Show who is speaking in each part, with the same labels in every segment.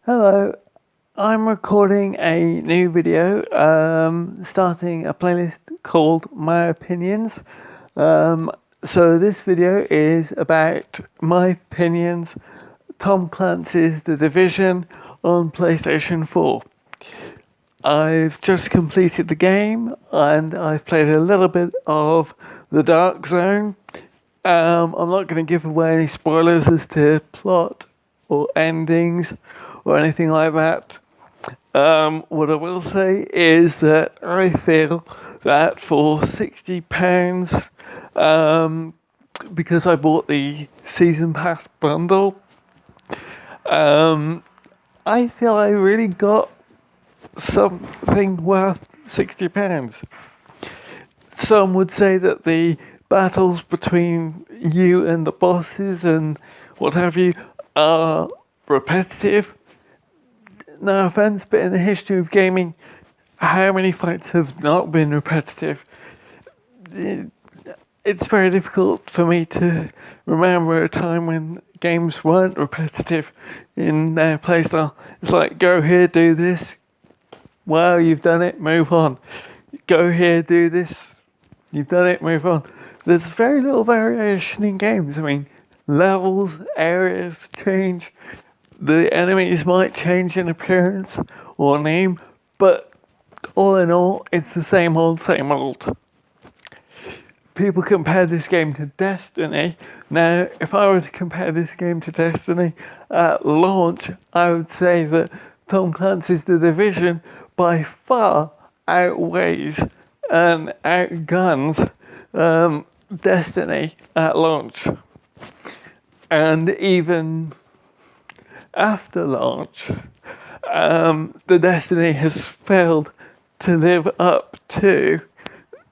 Speaker 1: Hello, I'm recording a new video, starting a playlist called My Opinions. So this video is about my opinions, Tom Clancy's The Division on PlayStation 4. I've just completed the game and I've played a little bit of the Dark Zone. I'm not going to give away any spoilers as to plot or endings or anything like that. What I will say is that I feel that for £60, because I bought the season pass bundle, I feel I really got something worth £60. Some would say that the battles between you and the bosses and what have you are repetitive. No offense, but in the history of gaming, how many fights have not been repetitive? It's very difficult for me to remember a time when games weren't repetitive in their playstyle. It's like, go here, do this. Wow, you've done it, move on. Go here, do this. You've done it, move on. There's very little variation in games. I mean, levels, areas change. The enemies might change in appearance or name, but all in all, it's the same old, same old. People compare this game to Destiny. Now, if I were to compare this game to Destiny at launch, I would say that Tom Clancy's The Division by far outweighs and outguns Destiny at launch. And even after launch, the Destiny has failed to live up to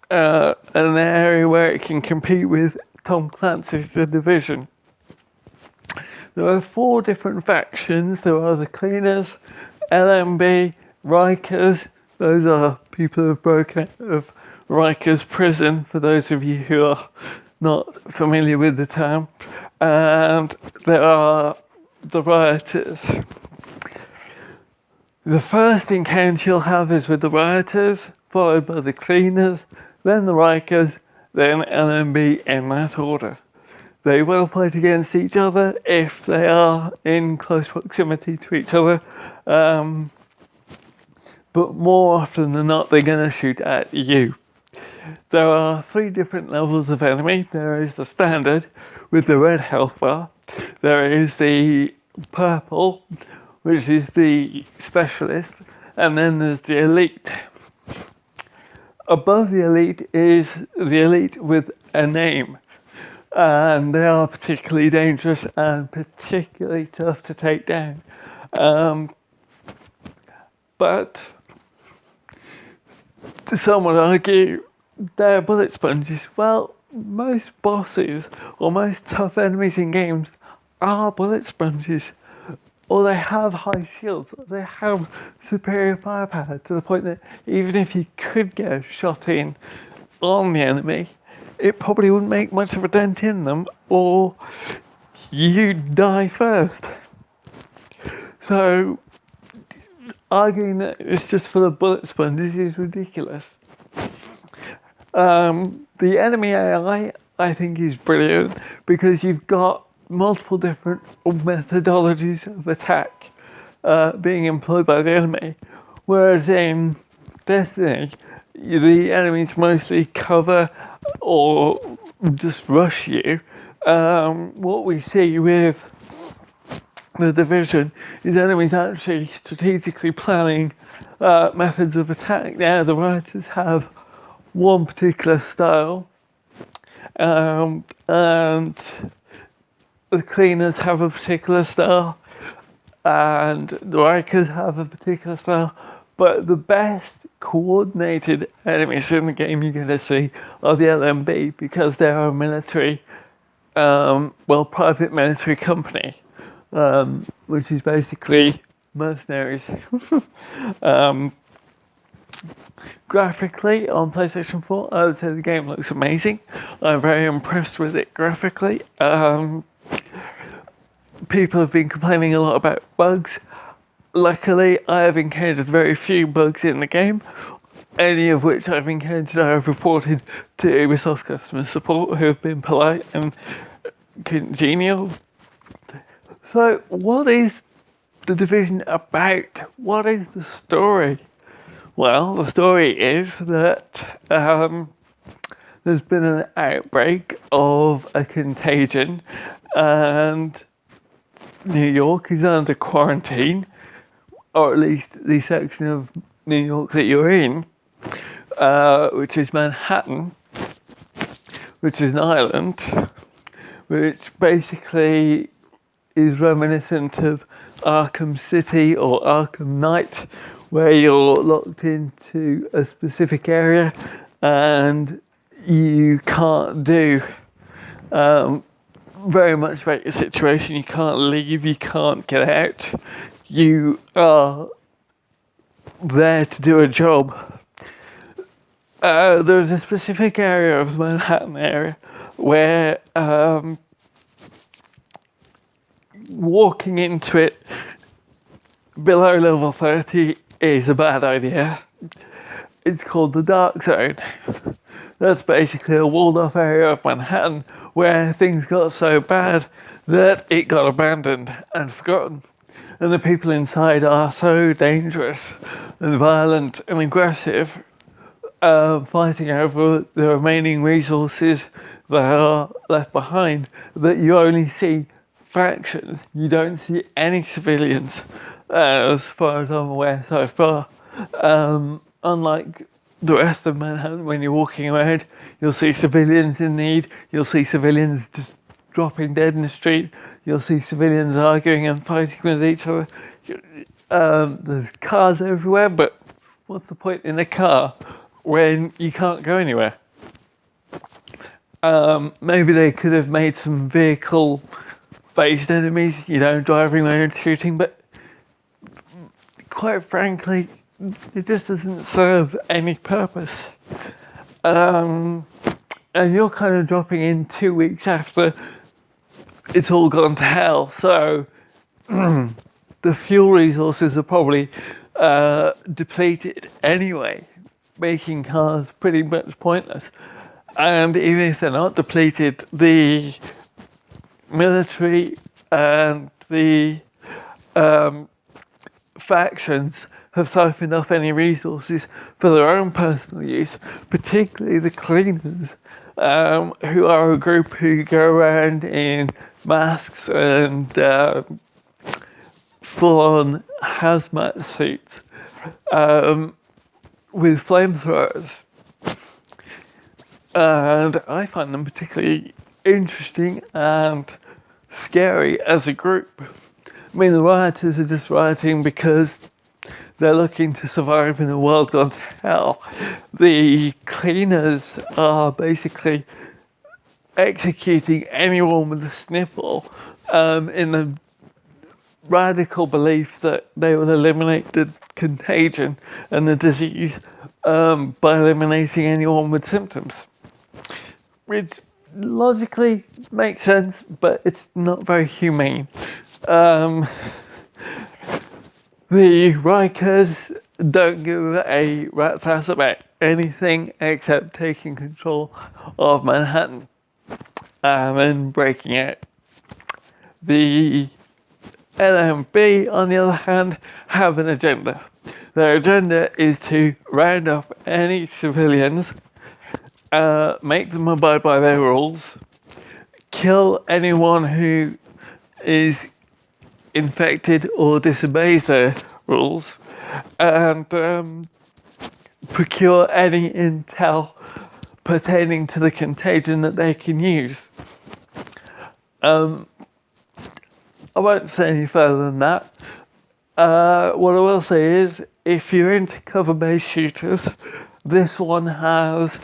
Speaker 1: an area where it can compete with Tom Clancy's The Division. There are 4 different factions. There are the Cleaners, LMB, Rikers. Those are people who have broken out of Rikers prison, for those of you who are not familiar with the term. And there are the Rioters. The first encounter you'll have is with the Rioters, followed by the Cleaners, then the Rikers, then LMB in that order. They will fight against each other if they are in close proximity to each other, but more often than not, they're going to shoot at you. There are 3 different levels of enemy. There is the standard with the red health bar. There is the purple, which is the specialist, and then there's the elite. Above the elite is the elite with a name, and they are particularly dangerous and particularly tough to take down. But some would argue they're bullet sponges. Well, most bosses or most tough enemies in games are bullet sponges, or they have high shields, or they have superior firepower to the point that even if you could get a shot in on the enemy, it probably wouldn't make much of a dent in them, or you'd die first. So arguing that it's just full of bullet sponges is ridiculous. The enemy AI, I think, is brilliant because you've got multiple different methodologies of attack being employed by the enemy, whereas in Destiny, the enemies mostly cover or just rush you. What we see with The Division is enemies actually strategically planning methods of attack. Now, the writers have one particular style, and the Cleaners have a particular style, and the Rikers have a particular style, but the best coordinated enemies in the game you're going to see are the LMB, because they're a military, private military company, which is basically mercenaries. Graphically, on PlayStation 4, I would say the game looks amazing. I'm very impressed with it graphically. People have been complaining a lot about bugs. Luckily, I have encountered very few bugs in the game, any of which I've encountered I have reported to Ubisoft customer support, who have been polite and congenial. So, what is The Division about? What is the story? Well, the story is that there's been an outbreak of a contagion, and New York is under quarantine, or at least the section of New York that you're in, which is Manhattan, which is an island, which basically is reminiscent of Arkham City or Arkham Knight, where you're locked into a specific area and you can't do very much about your situation. You can't leave, you can't get out. You are there to do a job. There's a specific area of the Manhattan area where walking into it below level 30 is a bad idea. It's called the Dark Zone. That's basically a walled off area of Manhattan where things got so bad that it got abandoned and forgotten. And the people inside are so dangerous and violent and aggressive, fighting over the remaining resources that are left behind, that you only see factions. You don't see any civilians, as far as I'm aware so far. Unlike the rest of Manhattan, when you're walking around, you'll see civilians in need, you'll see civilians just dropping dead in the street, you'll see civilians arguing and fighting with each other. There's cars everywhere, but what's the point in a car when you can't go anywhere? Maybe they could have made some vehicle-based enemies, driving around shooting, but quite frankly, it just doesn't serve any purpose. And you're kind of dropping in 2 weeks after it's all gone to hell, so the fuel resources are probably depleted anyway, making cars pretty much pointless. And even if they're not depleted, the military and the factions have siphoned off any resources for their own personal use, particularly the cleaners, who are a group who go around in masks and full-on hazmat suits with flamethrowers. And I find them particularly interesting and scary as a group. I mean, the rioters are just rioting because they're looking to survive in a world gone to hell. The cleaners are basically executing anyone with a sniffle in the radical belief that they will eliminate the contagion and the disease by eliminating anyone with symptoms. Which logically makes sense, but it's not very humane. The Rikers don't give a rat's ass about anything except taking control of Manhattan and breaking out. The LMB, on the other hand, have an agenda. Their agenda is to round up any civilians, make them abide by their rules, kill anyone who is infected or disobeys their rules, and procure any intel pertaining to the contagion that they can use. I won't say any further than that. What I will say is, if you're into cover-based shooters, this one has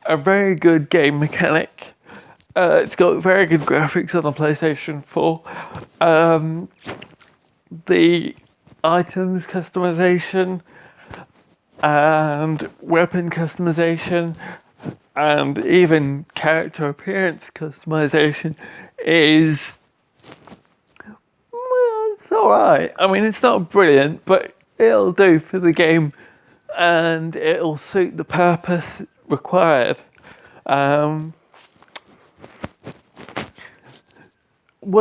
Speaker 1: a very good game mechanic. It's got very good graphics on the PlayStation 4. The items customization and weapon customization and even character appearance customization is it's alright. I mean, it's not brilliant, but it'll do for the game and it'll suit the purpose required. What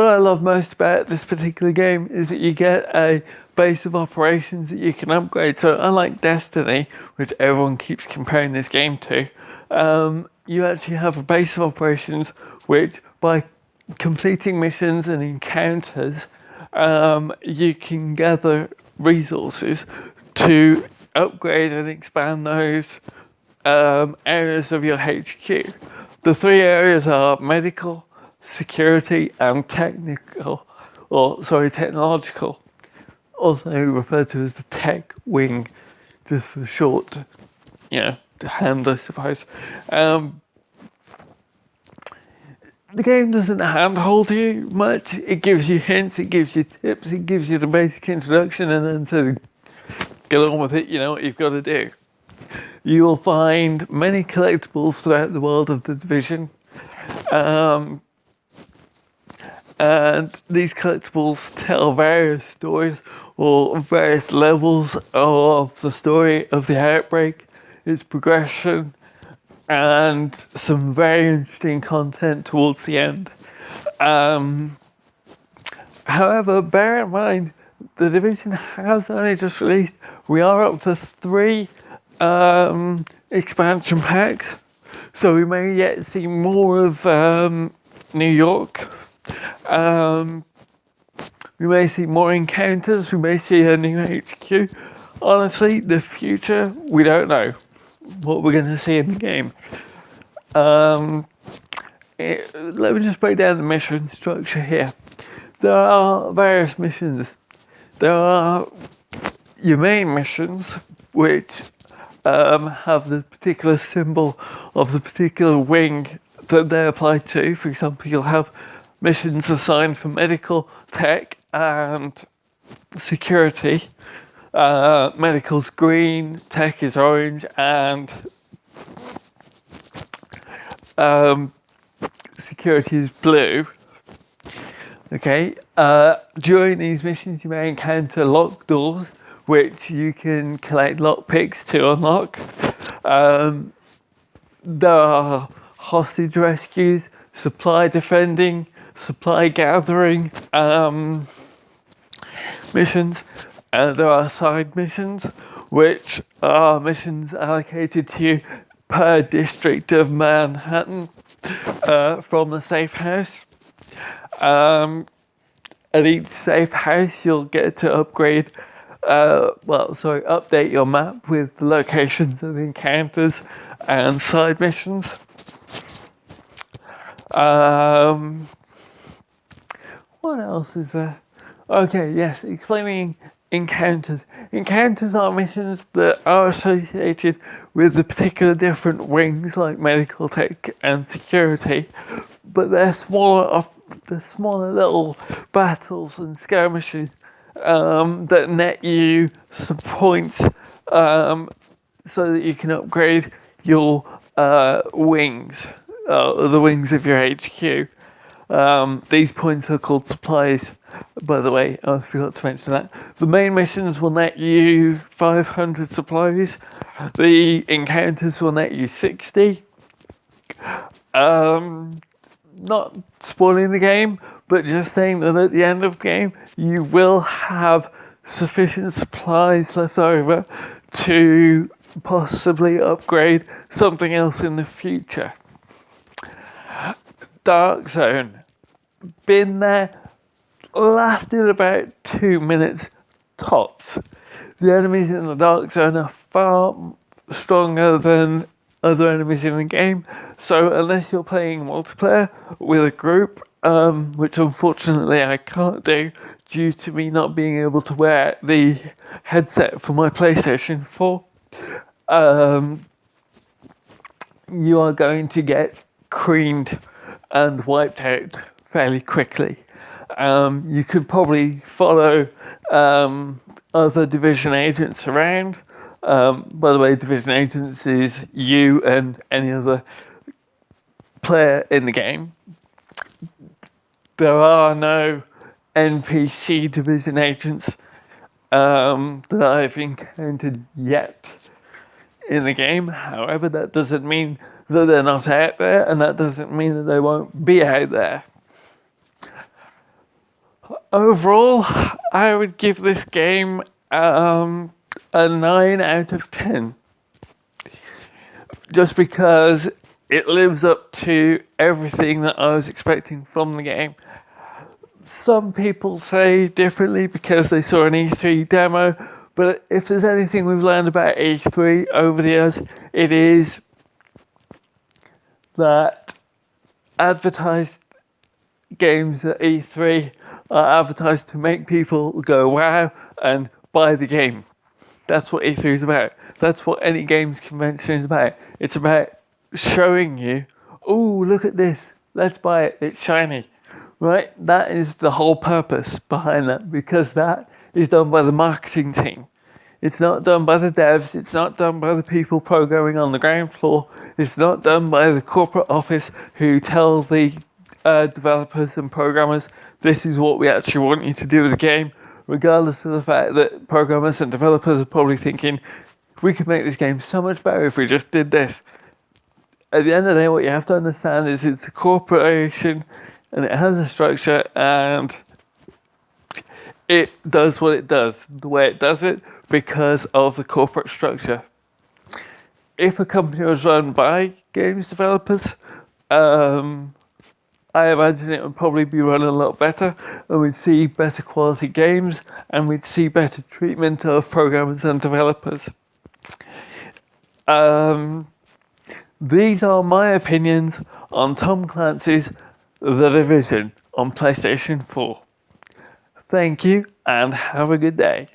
Speaker 1: I love most about this particular game is that you get a base of operations that you can upgrade. So unlike Destiny, which everyone keeps comparing this game to, you actually have a base of operations which, by completing missions and encounters, you can gather resources to upgrade and expand those areas of your HQ. The three areas are medical, security, and technological, also referred to as the tech wing, just for short, hand, I suppose. The game doesn't handhold you much. It gives you hints, it gives you tips, it gives you the basic introduction, and then to get on with it, you know what you've got to do. You will find many collectibles throughout the world of The Division. And these collectibles tell various stories or various levels of the story of the outbreak, its progression, and some very interesting content towards the end. However, bear in mind, The Division has only just released. We are up to 3 expansion packs, so we may yet see more of New York. We may see more encounters, we may see a new HQ. Honestly, the future, we don't know what we're going to see in the game. Let me just break down the mission structure here. There are various missions. There are your main missions, which have the particular symbol of the particular wing that they apply to. For example, you'll have missions assigned for medical, tech, and security. Medical's green, tech is orange, and security is blue. Okay. During these missions, you may encounter locked doors, which you can collect lockpicks to unlock. There are hostage rescues, supply defending, supply gathering missions, and there are side missions, which are missions allocated to you per district of Manhattan from the safe house. At each safe house, you'll get to update your map with the locations of encounters and side missions. What else is there? Okay, yes, explaining encounters. Encounters are missions that are associated with the particular different wings, like medical, tech, and security, but they're smaller little battles and skirmishes that net you some points so that you can upgrade your wings, the wings of your HQ. These points are called supplies, by the way. I forgot to mention that. The main missions will net you 500 supplies. The encounters will net you 60. Not spoiling the game, but just saying that at the end of the game, you will have sufficient supplies left over to possibly upgrade something else in the future. Dark Zone. Been there, lasted about 2 minutes tops. The enemies in the Dark Zone are far stronger than other enemies in the game, so unless you're playing multiplayer with a group, which unfortunately I can't do due to me not being able to wear the headset for my PlayStation 4, you are going to get creamed and wiped out fairly quickly. You could probably follow other Division agents around. By the way, Division agents is you and any other player in the game. There are no NPC Division agents that I've encountered yet in the game. However, that doesn't mean that they're not out there, and that doesn't mean that they won't be out there. Overall, I would give this game a 9 out of 10. Just because it lives up to everything that I was expecting from the game. Some people say differently because they saw an E3 demo, but if there's anything we've learned about E3 over the years, it is that advertised games at E3 are advertised to make people go wow and buy the game. That's what E3 is about. That's what any games convention is about. It's about showing you, oh, look at this, let's buy it, it's shiny. Right? That is the whole purpose behind that, because that is done by the marketing team. It's not done by the devs, it's not done by the people programming on the ground floor, it's not done by the corporate office who tell the developers and programmers, this is what we actually want you to do with the game, regardless of the fact that programmers and developers are probably thinking, we could make this game so much better if we just did this. At the end of the day, what you have to understand is it's a corporation and it has a structure and it does what it does, the way it does it, because of the corporate structure. If a company was run by games developers, I imagine it would probably be run a lot better, and we'd see better quality games, and we'd see better treatment of programmers and developers. These are my opinions on Tom Clancy's The Division on PlayStation 4. Thank you, and have a good day.